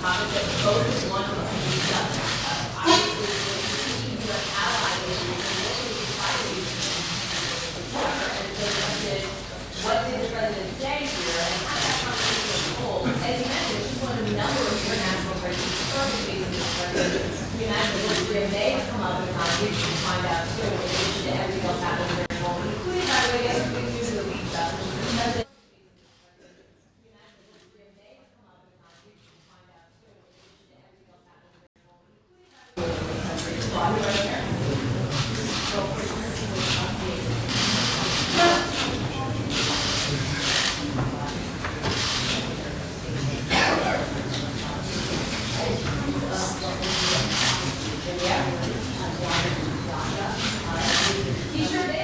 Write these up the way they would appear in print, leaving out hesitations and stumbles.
topic that both of one of us discussed. Obviously, the U.S. ally issue, initially tried to and so did, what did the president say here, and how that conversation unfold. As you mentioned, this is one of a number of international crises starting facing this president. The United Arab may have come up with a conversation to find out too, in addition to everything else happening in the world, including, by the way, the other big news of the week, President. He sure did.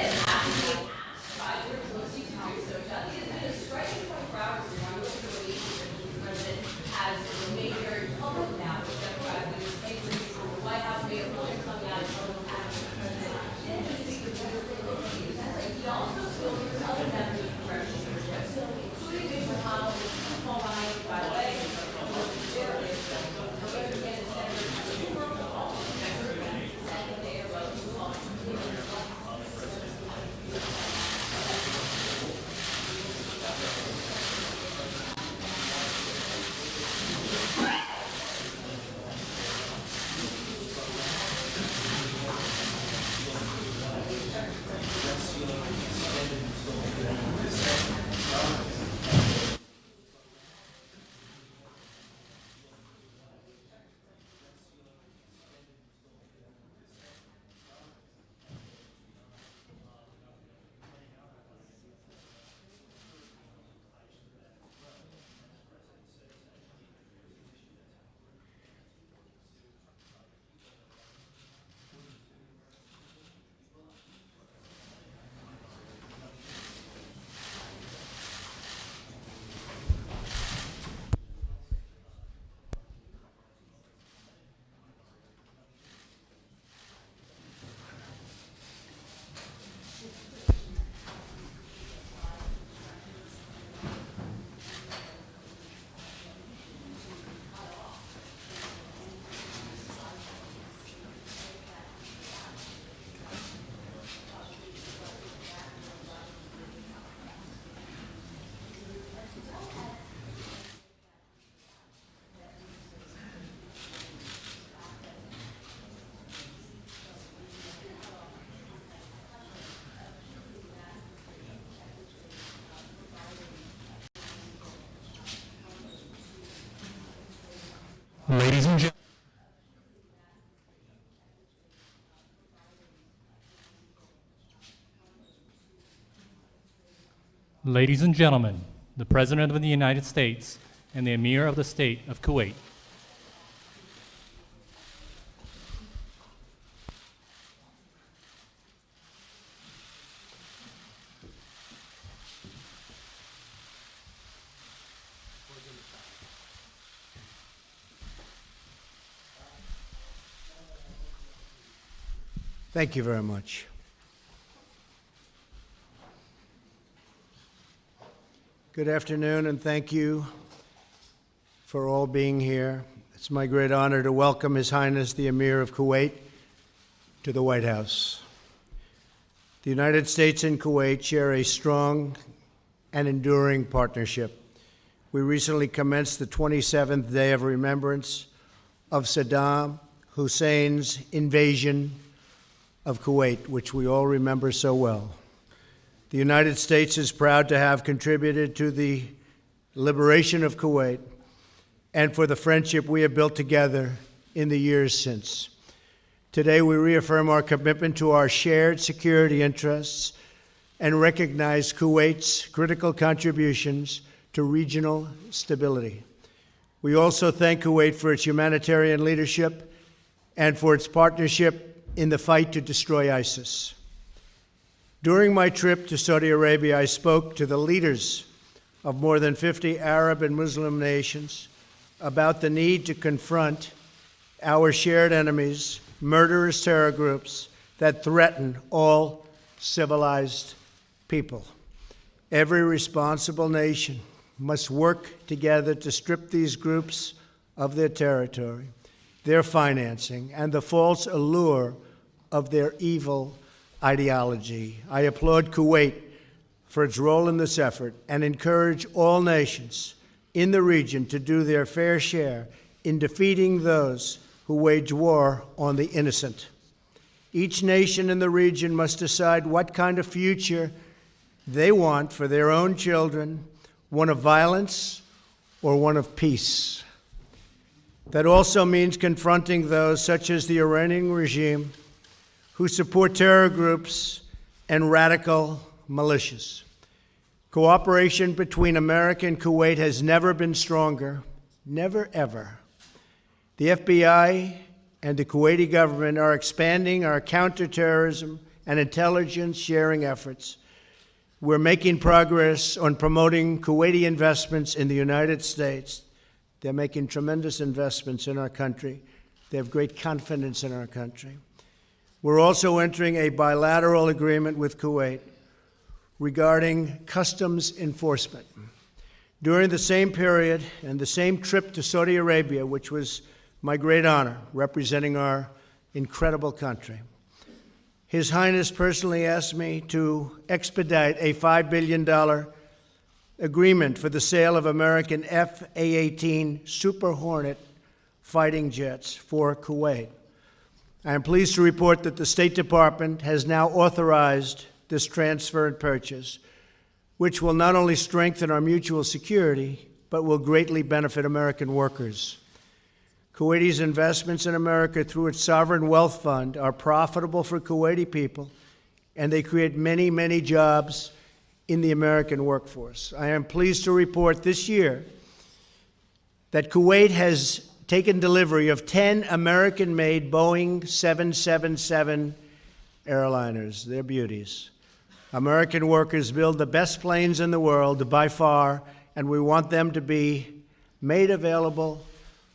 Ladies and gentlemen, the President of the United States and the Emir of the State of Kuwait. Thank you very much. Good afternoon, and thank you for all being here. It's my great honor to welcome His Highness the Emir of Kuwait to the White House. The United States and Kuwait share a strong and enduring partnership. We recently commenced the 27th day of remembrance of Saddam Hussein's invasion of Kuwait, which we all remember so well. The United States is proud to have contributed to the liberation of Kuwait and for the friendship we have built together in the years since. Today, we reaffirm our commitment to our shared security interests and recognize Kuwait's critical contributions to regional stability. We also thank Kuwait for its humanitarian leadership and for its partnership in the fight to destroy ISIS. During my trip to Saudi Arabia, I spoke to the leaders of more than 50 Arab and Muslim nations about the need to confront our shared enemies, murderous terror groups that threaten all civilized people. Every responsible nation must work together to strip these groups of their territory, their financing, and the false allure of their evil ideology. I applaud Kuwait for its role in this effort and encourage all nations in the region to do their fair share in defeating those who wage war on the innocent. Each nation in the region must decide what kind of future they want for their own children, one of violence or one of peace. That also means confronting those, such as the Iranian regime, who support terror groups and radical militias. Cooperation between America and Kuwait has never been stronger, never ever. The FBI and the Kuwaiti government are expanding our counterterrorism and intelligence sharing efforts. We're making progress on promoting Kuwaiti investments in the United States. They're making tremendous investments in our country. They have great confidence in our country. We're also entering a bilateral agreement with Kuwait regarding customs enforcement. During the same period and the same trip to Saudi Arabia, which was my great honor, representing our incredible country, His Highness personally asked me to expedite a $5 billion agreement for the sale of American F-A-18 Super Hornet fighting jets for Kuwait. I am pleased to report that the State Department has now authorized this transfer and purchase, which will not only strengthen our mutual security, but will greatly benefit American workers. Kuwaiti's investments in America through its sovereign wealth fund are profitable for Kuwaiti people, and they create many, many jobs in the American workforce. I am pleased to report this year that Kuwait has taken delivery of 10 American-made Boeing 777 airliners. They're beauties. American workers build the best planes in the world by far, and we want them to be made available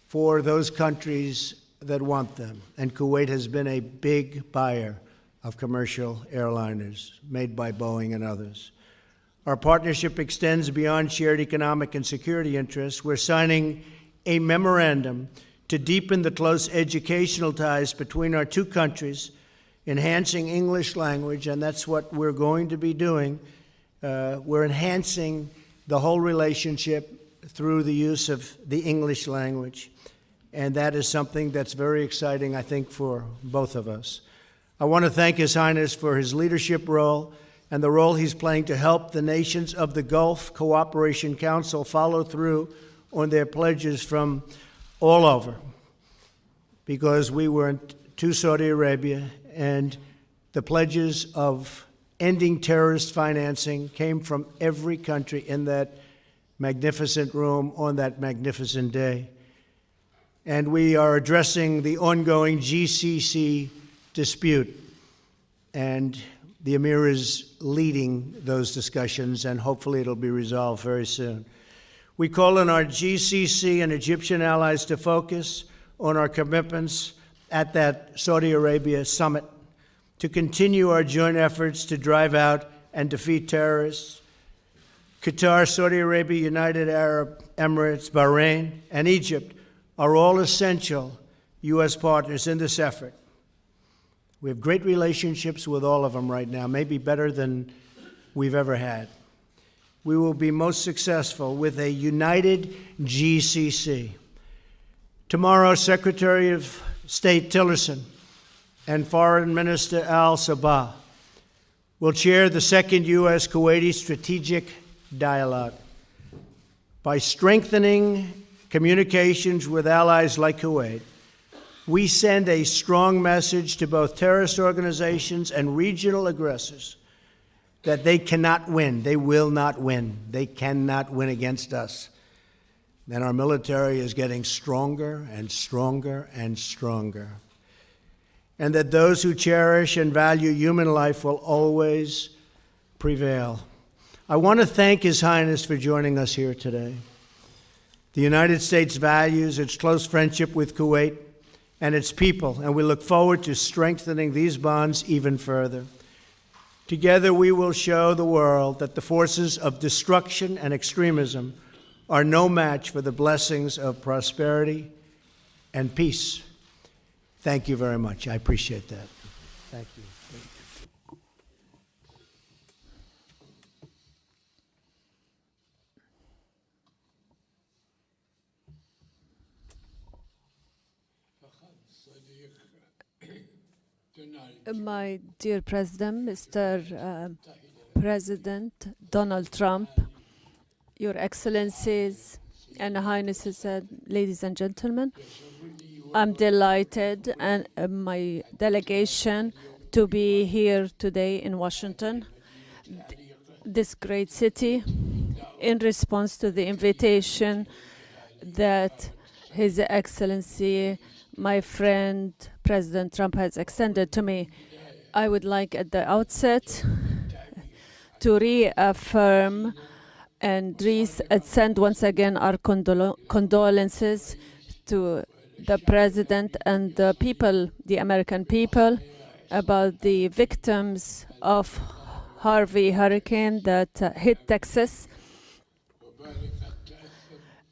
for those countries that want them. And Kuwait has been a big buyer of commercial airliners made by Boeing and others. Our partnership extends beyond shared economic and security interests. We're signing a memorandum to deepen the close educational ties between our two countries, enhancing English language, and that's what we're going to be doing. We're enhancing the whole relationship through the use of the English language, and that is something that's very exciting, I think, for both of us. I want to thank His Highness for his leadership role and the role he's playing to help the nations of the Gulf Cooperation Council follow through on their pledges from all over, because we went to Saudi Arabia and the pledges of ending terrorist financing came from every country in that magnificent room on that magnificent day. And we are addressing the ongoing GCC dispute, and the Emir is leading those discussions, and hopefully it'll be resolved very soon. We call on our GCC and Egyptian allies to focus on our commitments at that Saudi Arabia summit, to continue our joint efforts to drive out and defeat terrorists. Qatar, Saudi Arabia, United Arab Emirates, Bahrain, and Egypt are all essential U.S. partners in this effort. We have great relationships with all of them right now, maybe better than we've ever had. We will be most successful with a united GCC. Tomorrow, Secretary of State Tillerson and Foreign Minister al-Sabah will chair the second U.S.-Kuwaiti Strategic Dialogue. By strengthening communications with allies like Kuwait, we send a strong message to both terrorist organizations and regional aggressors that they cannot win. They will not win. They cannot win against us. Then our military is getting stronger and stronger and stronger. And that those who cherish and value human life will always prevail. I want to thank His Highness for joining us here today. The United States values its close friendship with Kuwait and its people, and we look forward to strengthening these bonds even further. Together, we will show the world that the forces of destruction and extremism are no match for the blessings of prosperity and peace. Thank you very much. I appreciate that. Thank you. My dear President, Mr. President Donald Trump, Your Excellencies and Highnesses, ladies and gentlemen, I'm delighted and my delegation to be here today in Washington, this great city, in response to the invitation that His Excellency, my friend, President Trump has extended to me. I would like at the outset to reaffirm and send once again our condolences to the President and the people, the American people, about the victims of Harvey hurricane that hit Texas.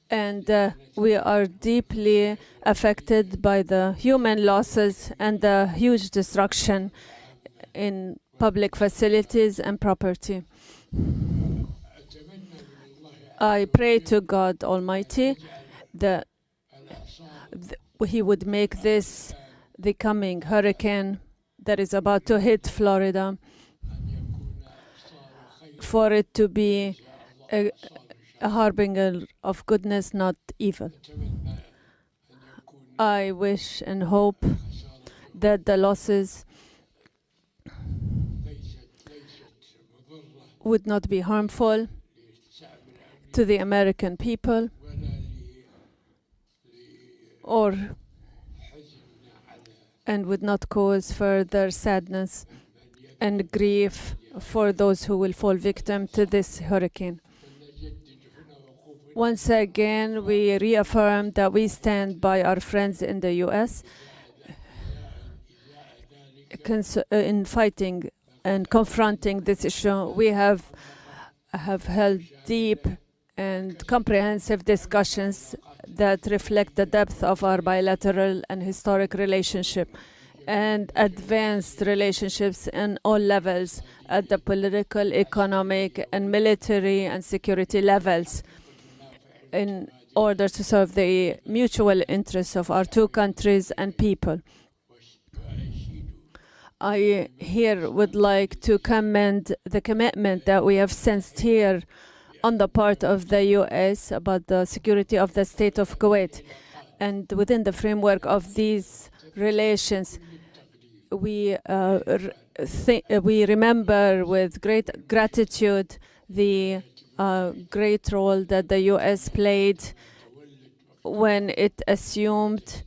And we are deeply affected by the human losses and the huge destruction in public facilities and property. I pray to God Almighty that He would make this the coming hurricane that is about to hit Florida, for it to be a harbinger of goodness, not evil. I wish and hope that the losses would not be harmful to the American people and would not cause further sadness and grief for those who will fall victim to this hurricane. Once again, we reaffirm that we stand by our friends in the U.S. In fighting and confronting this issue. We have held deep and comprehensive discussions that reflect the depth of our bilateral and historic relationship and advanced relationships in all levels at the political, economic, and military and security levels, in order to serve the mutual interests of our two countries and people. I here would like to commend the commitment that we have sensed here on the part of the U.S. about the security of the state of Kuwait. And within the framework of these relations, we remember with great gratitude the great role that the U.S. played when it assumed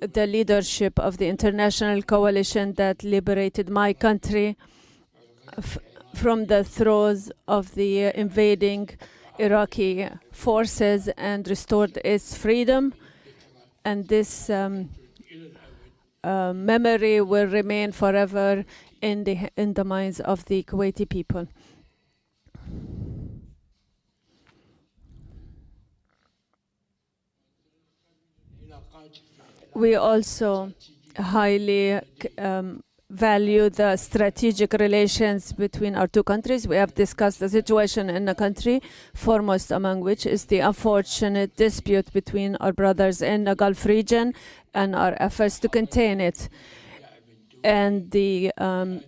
the leadership of the international coalition that liberated my country from the throes of the invading Iraqi forces and restored its freedom. And this memory will remain forever in the minds of the Kuwaiti people. We also highly value the strategic relations between our two countries. We have discussed the situation in the country, foremost among which is the unfortunate dispute between our brothers in the Gulf region and our efforts to contain it, and the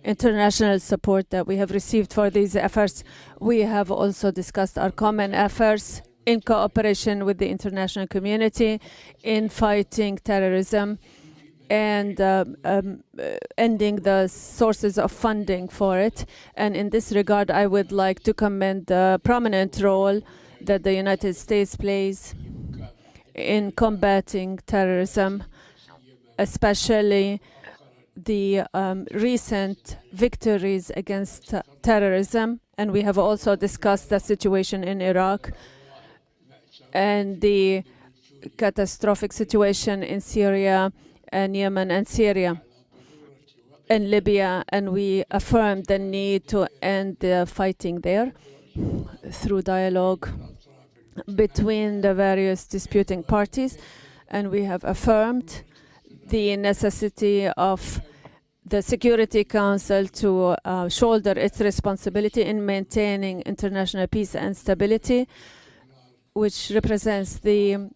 international support that we have received for these efforts. We have also discussed our common efforts in cooperation with the international community in fighting terrorism and ending the sources of funding for it. And in this regard, I would like to commend the prominent role that the United States plays in combating terrorism, especially the recent victories against terrorism. And we have also discussed the situation in Iraq and the catastrophic situation in Syria and Yemen and Syria and Libya, and we affirmed the need to end the fighting there through dialogue between the various disputing parties. and we have affirmed the necessity of the Security Council to shoulder its responsibility in maintaining international peace and stability, which represents the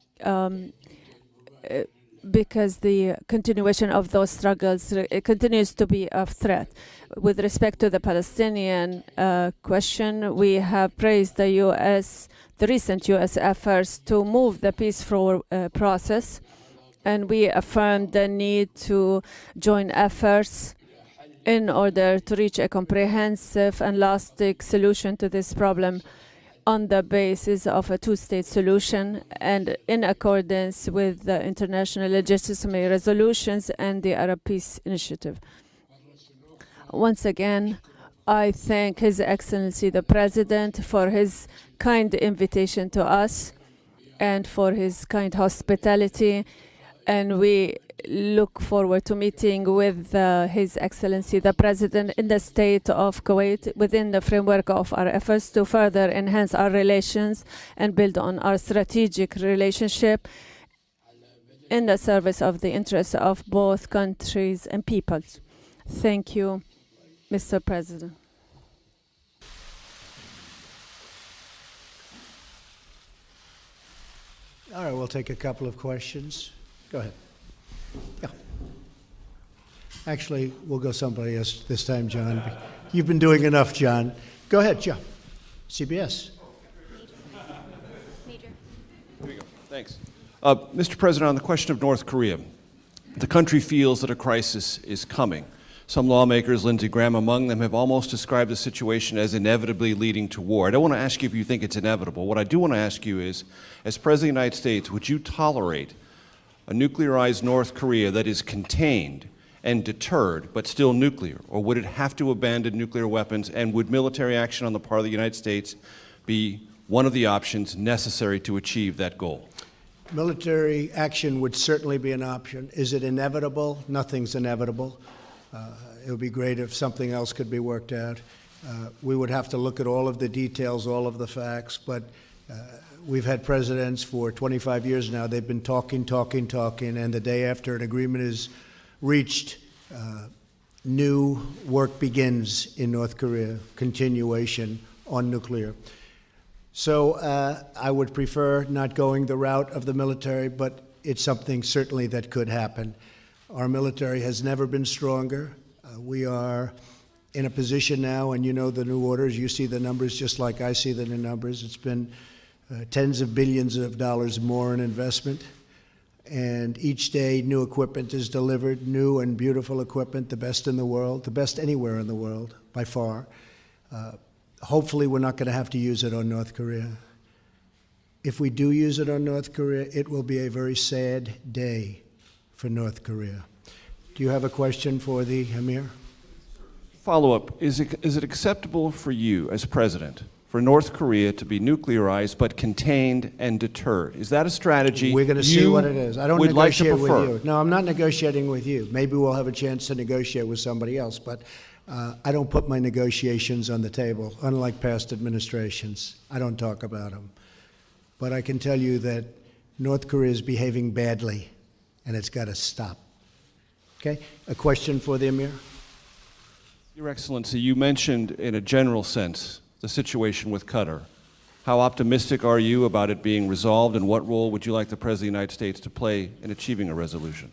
because the continuation of those struggles continues to be a threat. With respect to the Palestinian question, we have praised the recent U.S. efforts to move the peaceful process, and we affirmed the need to join efforts in order to reach a comprehensive and lasting solution to this problem on the basis of a two-state solution and in accordance with the international legitimate resolutions and the Arab Peace Initiative. Once again, I thank His Excellency the President for his kind invitation to us and for his kind hospitality, and we look forward to meeting with His Excellency the President in the state of Kuwait within the framework of our efforts to further enhance our relations and build on our strategic relationship in the service of the interests of both countries and peoples. Thank you, Mr. President. All right, we'll take a couple of questions. Go ahead. Yeah. Actually, we'll go somebody else this time, John. You've been doing enough, John. Go ahead, John. CBS. Major. Here we go. Thanks. Mr. President, on the question of North Korea, the country feels that a crisis is coming. Some lawmakers, Lindsey Graham among them, have almost described the situation as inevitably leading to war. I don't want to ask you if you think it's inevitable. What I do want to ask you is, as President of the United States, would you tolerate a nuclearized North Korea that is contained and deterred, but still nuclear? Or would it have to abandon nuclear weapons, and would military action on the part of the United States be one of the options necessary to achieve that goal? Military action would certainly be an option. Is it inevitable? Nothing's inevitable. It would be great if something else could be worked out. We would have to look at all of the details, all of the facts, but we've had presidents for 25 years now. They've been talking, and the day after an agreement is reached, new work begins in North Korea, continuation on nuclear. So I would prefer not going the route of the military, but it's something certainly that could happen. Our military has never been stronger. We are in a position now, and you know the new orders, you see the numbers just like I see the new numbers. It's been tens of billions of dollars more in investment, and each day new equipment is delivered, new and beautiful equipment, the best in the world, the best anywhere in the world, by far. Hopefully we're not going to have to use it on North Korea. If we do use it on North Korea, it will be a very sad day for North Korea. Do you have a question for the Amir? Follow-up, is it acceptable for you as president for North Korea to be nuclearized but contained and deterred? Is that a strategy we're going to see what it is. I don't would like to negotiate with prefer? you. No, I'm not negotiating with you. Maybe we'll have a chance to negotiate with somebody else, but I don't put my negotiations on the table, unlike past administrations. I don't talk about them. But I can tell you that North Korea is behaving badly, and it's got to stop. Okay? A question for the Emir? Your Excellency, you mentioned in a general sense the situation with Qatar. How optimistic are you about it being resolved, and what role would you like the President of the United States to play in achieving a resolution?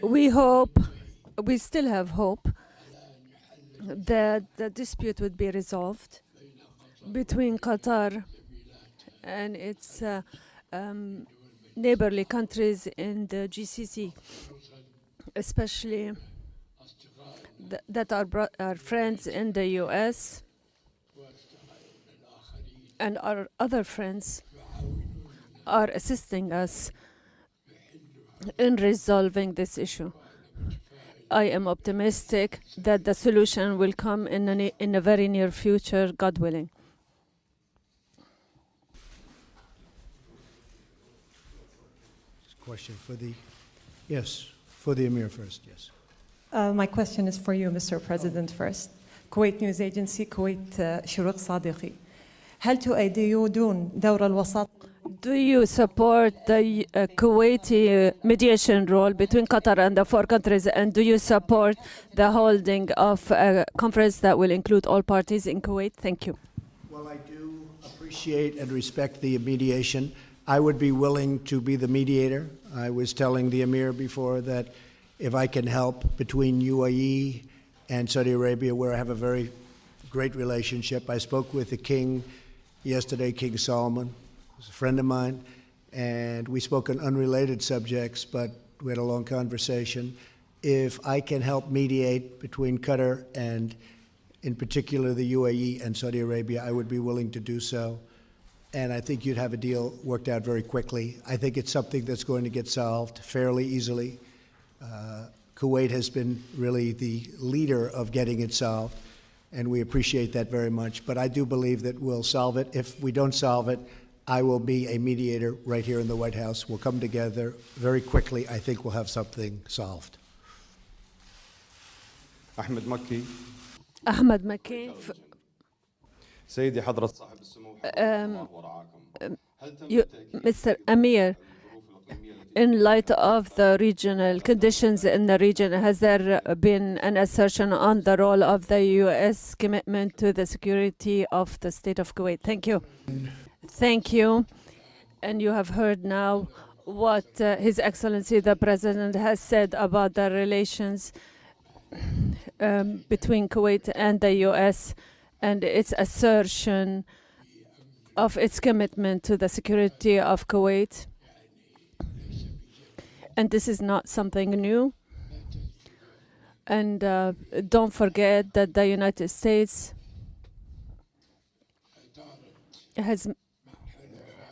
We still have hope that the dispute would be resolved between Qatar and its neighborly countries in the GCC, especially that our friends in the US and our other friends are assisting us in resolving this issue. I am optimistic that the solution will come in a very near future, God willing. Question for the, yes, for the Emir first, yes. My question is for you, Mr. President, first. Kuwait News Agency, Kuwait Shuruq Sadiqi. هل تؤيدون دور الوساطة؟ Do you support the Kuwaiti mediation role between Qatar and the four countries? And do you support the holding of a conference that will include all parties in Kuwait? Thank you. Well, I do appreciate and respect the mediation. I would be willing to be the mediator. I was telling the Emir before that if I can help between UAE and Saudi Arabia, where I have a very great relationship. I spoke with the king yesterday, King Solomon. He's a friend of mine, and we spoke on unrelated subjects, but we had a long conversation. If I can help mediate between Qatar and, in particular, the UAE and Saudi Arabia, I would be willing to do so. And I think you'd have a deal worked out very quickly. I think it's something that's going to get solved fairly easily. Kuwait has been really the leader of getting it solved, and we appreciate that very much. But I do believe that we'll solve it. If we don't solve it, I will be a mediator right here in the White House. We'll come together very quickly. I think we'll have something solved. أحمد مكي Ahmad Makki, سيدي حضرة صاحب السمو حفظكم الله ورعاكم هل تم التأكيد Mr. Amir, in light of the regional conditions in the region, has there been an assertion on the role of the U.S. commitment to the security of the state of Kuwait? Thank you. Thank you. And you have heard now what His Excellency the President has said about the relations between Kuwait and the U.S. and its assertion of its commitment to the security of Kuwait. And this is not something new. And don't forget that the United States has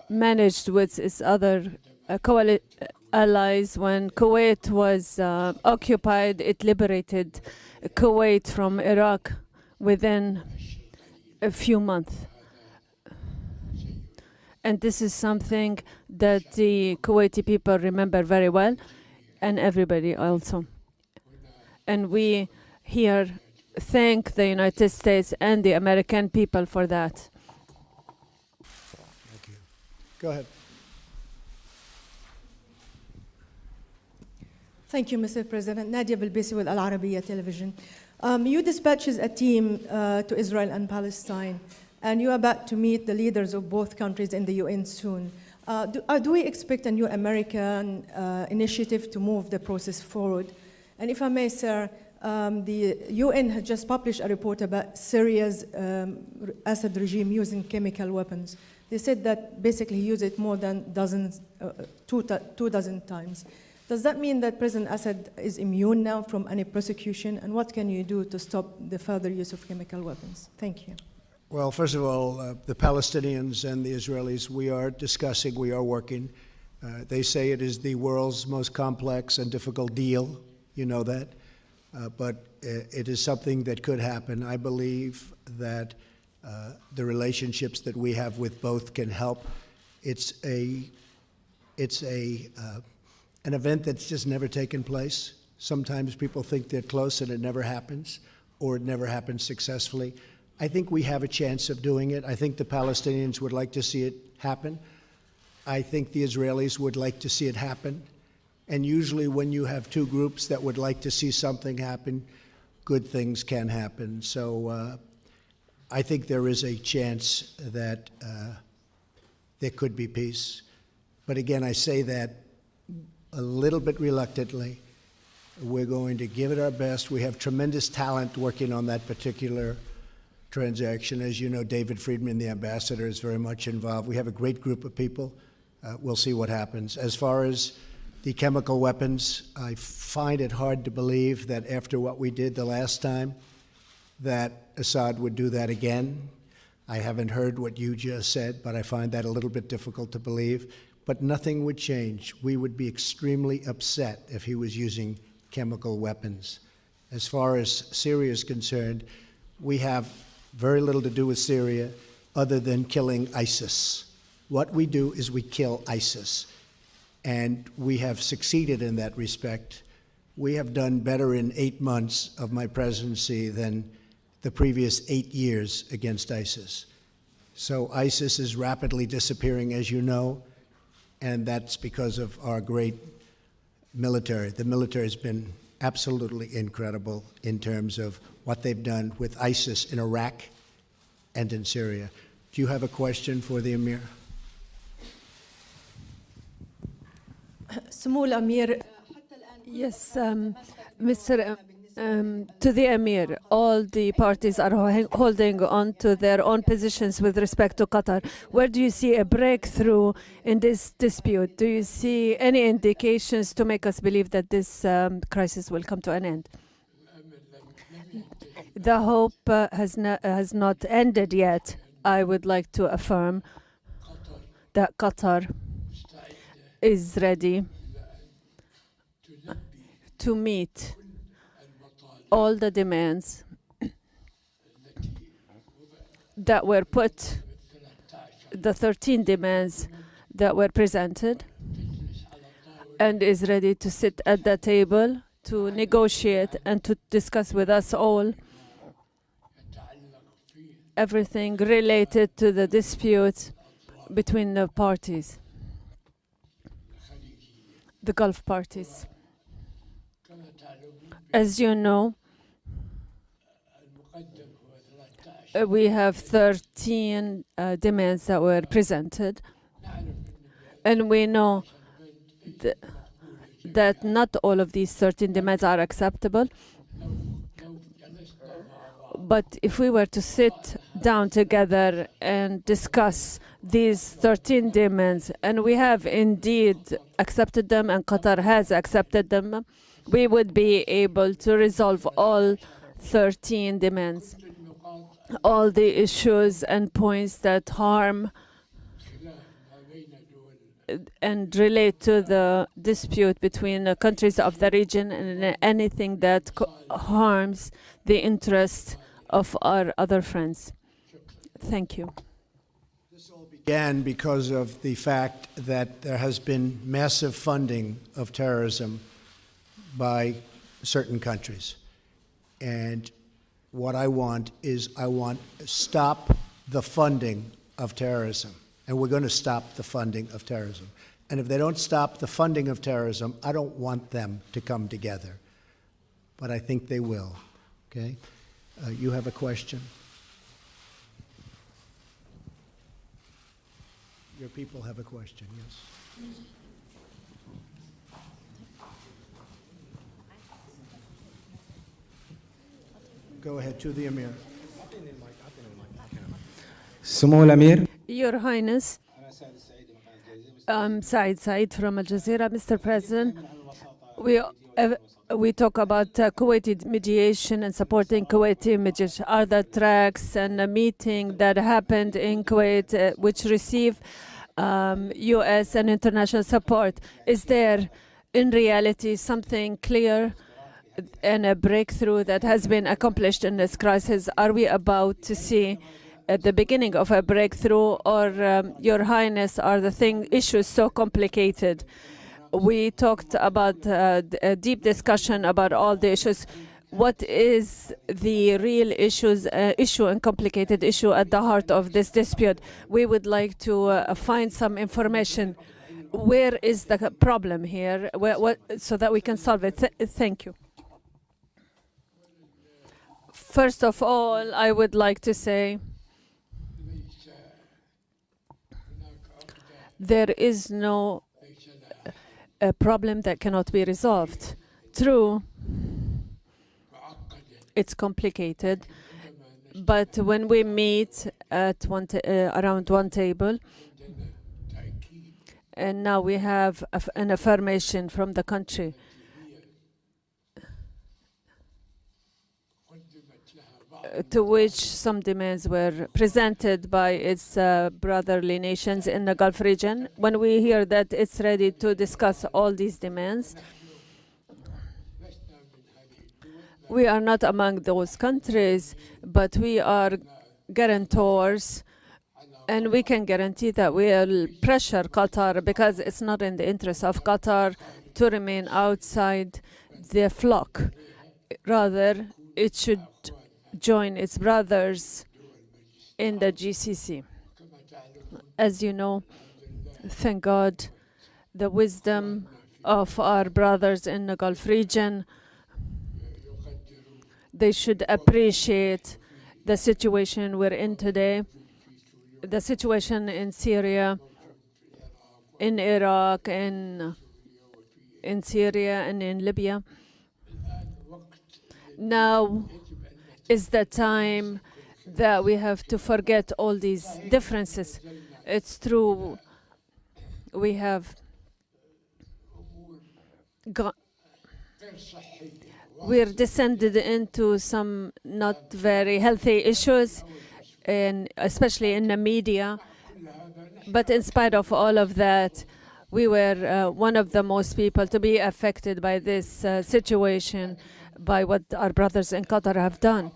managed with its other allies. When Kuwait was occupied, it liberated Kuwait from Iraq within a few months. And this is something that the Kuwaiti people remember very well, and everybody also. And we here thank the United States and the American people for that. Thank you. Go ahead. Thank you, Mr. President. Nadia Bilbisi with Al Arabiya Television. You dispatches a team to Israel and Palestine, and you are about to meet the leaders of both countries in the UN soon. Do we expect a new American initiative to move the process forward? And if I may, sir, the UN has just published a report about Syria's Assad regime using chemical weapons. They said that basically he used it more than two dozen times. Does that mean that President Assad is immune now from any prosecution? And what can you do to stop the further use of chemical weapons? Thank you. Well, first of all, the Palestinians and the Israelis, we are discussing, we are working. They say it is the world's most complex and difficult deal. You know that. But it is something that could happen. I believe that the relationships that we have with both can help. It's an event that's just never taken place. Sometimes people think they're close and it never happens, or it never happens successfully. I think we have a chance of doing it. I think the Palestinians would like to see it happen. I think the Israelis would like to see it happen. And usually when you have two groups that would like to see something happen, good things can happen. So I think there is a chance that there could be peace. But again, I say that a little bit reluctantly. We're going to give it our best. We have tremendous talent working on that particular transaction. As you know, David Friedman, the ambassador, is very much involved. We have a great group of people. We'll see what happens. As far as the chemical weapons, I find it hard to believe that after what we did the last time, that Assad would do that again. I haven't heard what you just said, but I find that a little bit difficult to believe. But nothing would change. We would be extremely upset if he was using chemical weapons. As far as Syria is concerned, we have very little to do with Syria other than killing ISIS. What we do is we kill ISIS. And we have succeeded in that respect. We have done better in 8 months of my presidency than the previous 8 years against ISIS. So ISIS is rapidly disappearing, as you know, and that's because of our great military. The military has been absolutely incredible in terms of what they've done with ISIS in Iraq and in Syria. Do you have a question for the Emir? سمو الأمير Yes, Mr. To the Emir, all the parties are holding on to their own positions with respect to Qatar. Where do you see a breakthrough in this dispute? Do you see any indications to make us believe that this crisis will come to an end? The hope has not ended yet. I would like to affirm that Qatar is ready to meet all the demands that were put, the 13 demands that were presented, and is ready to sit at the table to negotiate and to discuss with us all everything related to the dispute between the parties, the Gulf parties. As you know, we have 13 demands that were presented, and we know that not all of these 13 demands are acceptable. But if we were to sit down together and discuss these 13 demands, and we have indeed accepted them, and Qatar has accepted them, we would be able to resolve all 13 demands, all the issues and points that harm and relate to the dispute between the countries of the region, and anything that harms the interest of our other friends. Thank you. This all began because of the fact that there has been massive funding of terrorism by certain countries. And what I want is stop the funding of terrorism. And we're going to stop the funding of terrorism. And if they don't stop the funding of terrorism, I don't want them to come together. But I think they will. Okay? You have a question? Your people have a question, yes? Go ahead, to the Emir. سمو الأمير Your Highness, I'm Said from Al Jazeera. Mr. President, we talk about Kuwaiti mediation and supporting Kuwaiti mediation. Are the tracks and a meeting that happened in Kuwait which receive U.S. and international support? Is there in reality something clear and a breakthrough that has been accomplished in this crisis? Are we about to see at the beginning of a breakthrough, or Your Highness, are the issues so complicated? We talked about a deep discussion about all the issues. What is the real issue and complicated issue at the heart of this dispute? We would like to find some information. Where is the problem here, so that we can solve it? Thank you. First of all, I would like to say there is no problem that cannot be resolved. True, it's complicated, but when we meet at around one table, and now we have an affirmation from the country to which some demands were presented by its brotherly nations in the Gulf region. When we hear that it's ready to discuss all these demands, we are not among those countries, but we are guarantors, and we can guarantee that we will pressure Qatar, because it's not in the interest of Qatar to remain outside the flock. Rather, it should join its brothers in the GCC. As you know, thank God, the wisdom of our brothers in the Gulf region, they should appreciate the situation we're in today, the situation in Syria, in Iraq, in Syria, and in Libya. Now is the time that we have to forget all these differences. It's true, we have we're descended into some not very healthy issues, and especially in the media. But in spite of all of that, we were one of the most people to be affected by this situation, by what our brothers in Qatar have done.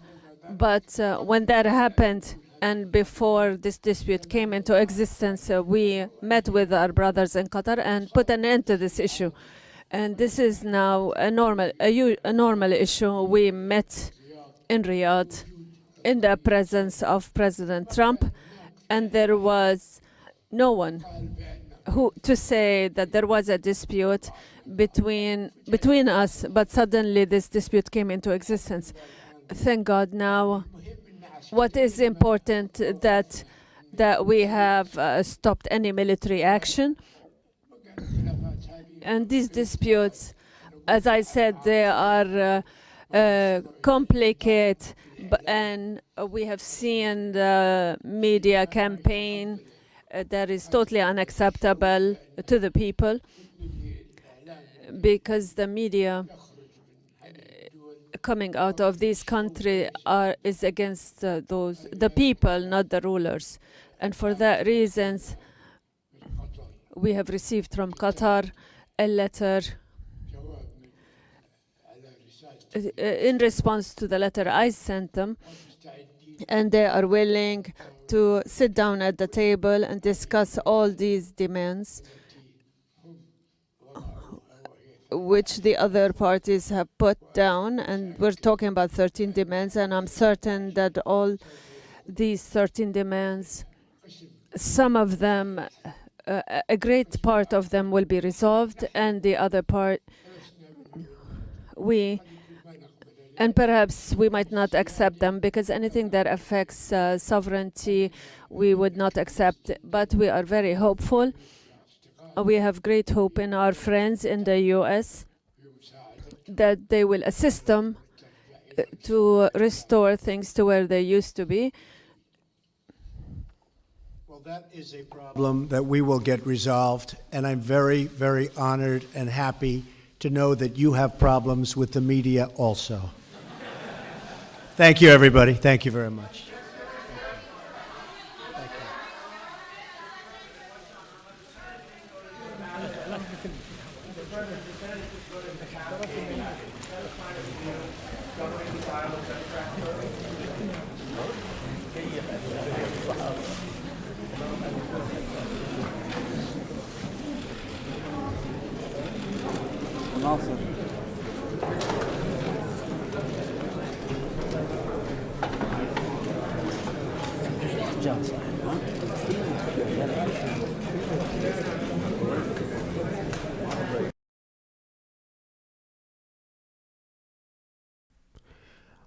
But when that happened, and before this dispute came into existence, we met with our brothers in Qatar and put an end to this issue. And this is now a normal issue. We met in Riyadh in the presence of President Trump, and there was no one who to say that there was a dispute between us, but suddenly this dispute came into existence. Thank God now. What is important that we have stopped any military action. And these disputes, as I said, they are complicated, and we have seen the media campaign that is totally unacceptable to the people, because the media coming out of this country is against the people, not the rulers. And for that reasons, we have received from Qatar a letter in response to the letter I sent them, and they are willing to sit down at the table and discuss all these demands which the other parties have put down. And we're talking about 13 demands, and I'm certain that all these 13 demands, some of them, a great part of them will be resolved, and the other part, and perhaps we might not accept them, because anything that affects sovereignty, we would not accept. But we are very hopeful. We have great hope in our friends in the US that they will assist them to restore things to where they used to be. Well, that is a problem that we will get resolved, and I'm very, very honored and happy to know that you have problems with the media also. Thank you, everybody. Thank you very much.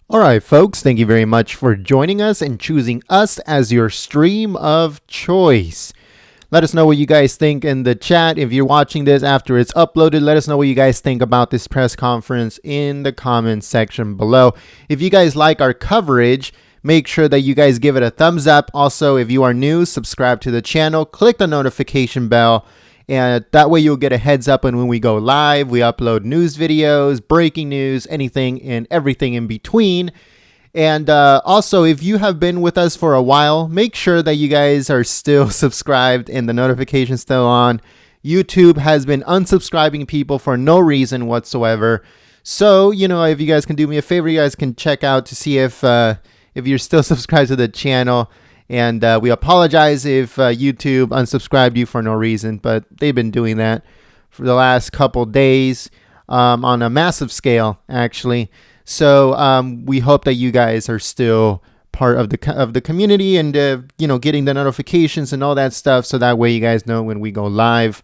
All right, folks, thank you very much for joining us and choosing us as your stream of choice. Let us know what you guys think in the chat. If you're watching this after it's uploaded, let us know what you guys think about this press conference in the comments section below. If you guys like our coverage, make sure that you guys give it a thumbs up. Also, if you are new, subscribe to the channel, click the notification bell, and that way you'll get a heads up on when we go live. We upload news videos, breaking news, anything and everything in between. And also, if you have been with us for a while, make sure that you guys are still subscribed and the notification still on. YouTube has been unsubscribing people for no reason whatsoever. So, you know, if you guys can do me a favor, you guys can check out to see if you're still subscribed to the channel. And we apologize if YouTube unsubscribed you for no reason, but they've been doing that for the last couple days on a massive scale, actually. So we hope that you guys are still part of the community and getting the notifications and all that stuff, so that way you guys know when we go live.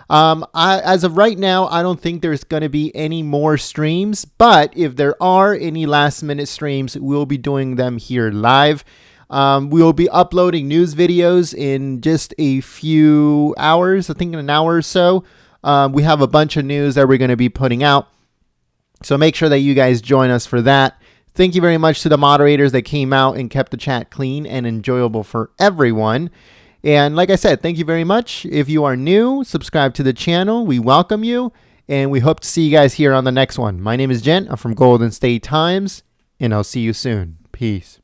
As of right now, I don't think there's going to be any more streams, but if there are any last minute streams, we'll be doing them here live. We'll be uploading news videos in just a few hours, I think in an hour or so. We have a bunch of news that we're going to be putting out, so make sure that you guys join us for that. Thank you very much to the moderators that came out and kept the chat clean and enjoyable for everyone. And like I said, thank you very much. If you are new, subscribe to the channel. We welcome you, and we hope to see you guys here on the next one. My name is Jen. I'm from Golden State Times, and I'll see you soon. Peace.